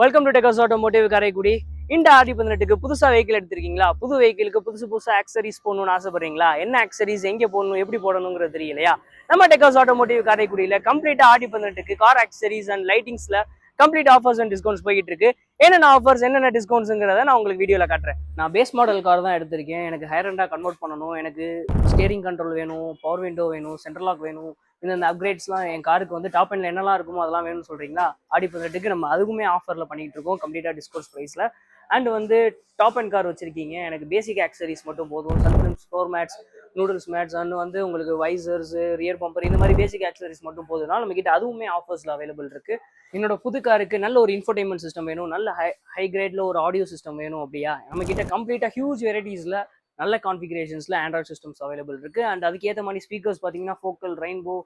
Welcome to decors automotive Karaikudi. இந்த ஆடி 18க்கு புதுசா vehicle எடுத்திருக்கீங்களா? புது வெஹிக்கிளுக்கு புதுசா ஆக்சரிஸ் போடணும்னு ஆசைப்படுறீங்களா? என்ன ஆக்சரிஸ் எங்க போடணும், எப்படி போடணுங்கிறது தெரியலையா? நம்ம டெக்கர்ஸ் ஆட்டோமோட்டிவ் காரைக்குடியில கம்ப்ளீட்டா ஆடி 18க்கு கார் ஆக்சரிஸ் அண்ட் லைட்டிங்ஸ்ல கம்ப்ளீட் ஆஃபர்ஸ் அண்ட் டிஸ்கவுண்ட்ஸ் போயிட்டு இருக்கு. என்னென்ன ஆஃபர்ஸ், என்னென்ன டிஸ்கவுண்ட்ஸ்ங்கிறத நான் உங்களுக்கு வீடியோல காட்டுறேன். நான் பேஸ் மாடல் கார் தான் எடுத்திருக்கேன். எனக்கு ஹையர் எண்டா கன்வெர்ட் பண்ணணும். எனக்கு ஸ்டியரிங் கண்ட்ரோல் வேணும், பவர் விண்டோ வேணும், சென்ட்ரல் லாக் வேணும். இந்த அப்கிரேட்ஸ்லாம் என் காருக்கு வந்து டாப் எண்ட்ல என்னெல்லாம் இருக்குமோ அதெல்லாம் வேணும்னு சொல்றீங்களா? ஆடி 18க்கு நம்ம அதுக்குமே ஆஃபர்ல பண்ணிட்டு இருக்கோம், கம்ப்ளீட்டா டிஸ்கவுண்ட் ப்ரைஸ்ல. அண்ட் வந்து டாப் அண்ட் கார் வச்சிருக்கீங்க, எனக்கு பேசிக் ஆக்சரிஸ் மட்டும் போதும். Sun films, floor mats, noodles mats and வந்து உங்களுக்கு வைசர்ஸ், ரியர் பம்பர், இந்த மாதிரி பேசிக் ஆக்சரிஸ் மட்டும் போதுனால நம்ம கிட்ட அதுவுமே ஆஃபர்ஸ்ல அவைலபிள் இருக்கு. என்னோட புது காருக்கு நல்ல ஒரு இன்ஃபோடைன்மெண்ட் சிஸ்டம் வேணும், நல்ல ஹை கிரேட்ல ஒரு ஆடியோ சிஸ்டம் வேணும் அப்படியா, நம்ம கிட்ட கம்ப்ளீட்டா ஹியூஜ் வெரைட்டிஸ்ல நல்ல கான்ஃபிகரேஷன்ஸ்ல ஆண்ட்ராய்ட் சிஸ்டம்ஸ் அவைலபிள் இருக்கு. அண்ட் அதுக்கேற்ற மாதிரி ஸ்பீக்கர்ஸ் பார்த்தீங்கன்னா ஃபோக்கல், ரெயின்போ,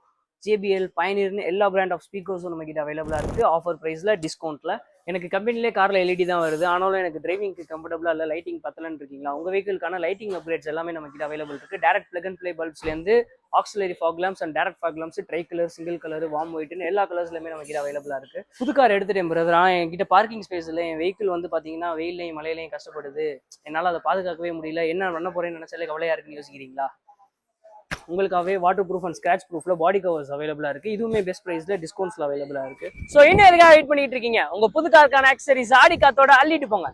JBL, பயனியர்னு எல்லா பிராண்ட் ஆஃப் ஸ்பீக்கர்ஸும் நம்ம கிட்ட அவைலபிளா இருக்கு ஆஃபர் பிரைஸ்ல, டிஸ்கவுண்ட்ல. எனக்கு கம்பெனிலே கார்ல LED தான் வருது, ஆனாலும் எனக்கு டிரைவிங்க்கு கம்ஃபர்டபுளா இல்லை, லைட்டிங் பத்தலன்னு இருக்கீங்களா? உங்க வெஹிக்கிள்கான லைட்டிங் அப்கிரேட்ஸ் எல்லாமே நம்ம கிட்ட அவைலபிள் இருக்கு. டேரக்ட் பிளக் அண்ட் பிளே பல்ப்ஸ்ல இருந்து auxiliary fog lamps and direct fog lamps, tri colour, single colour, warm ஒயிட்னு எல்லா கலர்ஸ்லயுமே நம்ம கிட்ட அவைலபிளா இருக்கு. புது கார் எடுத்துட்டேன் பிரதர், என்கிட்ட பார்க்கிங் ஸ்பேஸ் இல்லை, என் வெஹிக்கிள் வந்து பாத்தீங்கன்னா வெயிலையும் மழையிலையும் கஷ்டப்படுது, என்னால அதை பாதுகாக்கவே முடியல, என்ன பண்ண போறேன்னு நினைச்சாலே கவலையா இருக்குன்னு யோசிக்கிறீங்களா? உங்களுக்காகவே வாட்டர் ப்ரூஃப் அண்ட் ஸ்கிராச் ப்ரூஃப்ல பாடி கவர்ஸ் அவைலபிளா இருக்கு. இதுவுமே பெஸ்ட் பிரைஸ்ல டிஸ்கவுண்ட்ஸ்ல அவைலபிளா இருக்கு. ஸோ இன்னும் எதுக்காக வெயிட் பண்ணிட்டு இருக்கீங்க? உங்க புது காருக்கான ஆக்சரிஸ் ஆடி காத்தோட அள்ளிட்டு போங்க.